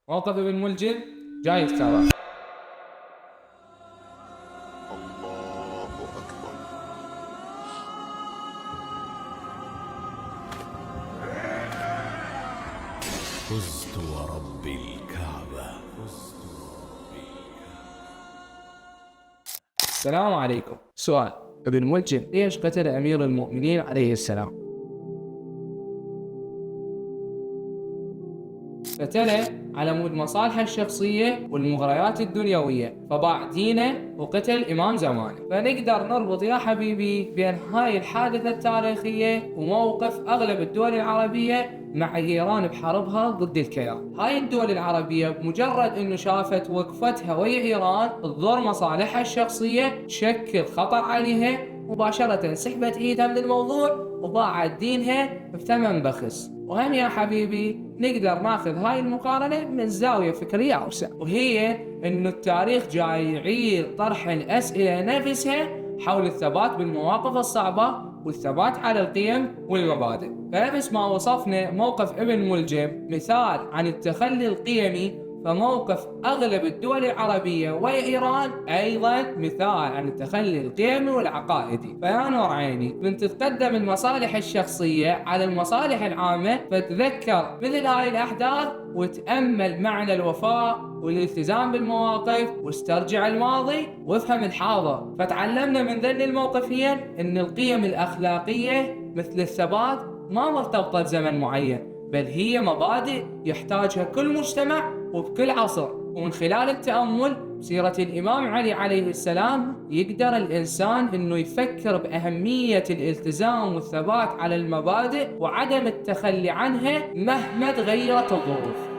موقف ابن ملجم جاي ترى. الله أكبر. فزت ورب الكعبة. السلام عليكم. سؤال: ابن ملجم ليش قتل أمير المؤمنين عليه السلام؟ قتله على مود مصالحه الشخصية والمغريات الدنيوية، فباع دينه وقتل إمام زمانه. فنقدر نربط يا حبيبي بين هاي الحادثة التاريخية وموقف أغلب الدول العربية مع إيران بحربها ضد الكيان. هاي الدول العربية بمجرد إنه شافت وقفتها ويا إيران تضر مصالحها الشخصية تشكل خطر عليها، مباشرة سحبت إيدها من الموضوع وباعت دينها بثمن بخس. وهم يا حبيبي نقدر ناخذ هاي المقارنة من زاوية فكرية أوسع، وهي إنه التاريخ جاي يعيد طرح الأسئلة نفسها حول الثبات بالمواقف الصعبة والثبات على القيم والمبادئ. فنفس ما وصفنا موقف ابن ملجم مثال عن التخلي القيمي، فموقف أغلب الدول العربية وإيران أيضا مثال عن التخلي القيمي والعقائدي. فيا نور عيني، من تتقدم المصالح الشخصية على المصالح العامة، فتذكر مثل هاي الأحداث وتأمل معنى الوفاء والالتزام بالمواقف، واسترجع الماضي وافهم الحاضر. فتعلمنا من ذن الموقفين أن القيم الأخلاقية مثل الثبات ما مرتبطة بزمن معين، بل هي مبادئ يحتاجها كل مجتمع وبكل عصر. ومن خلال التأمل بسيرة الإمام علي عليه السلام يقدر الإنسان إنه يفكر بأهمية الالتزام والثبات على المبادئ وعدم التخلي عنها مهما تغيرت الظروف.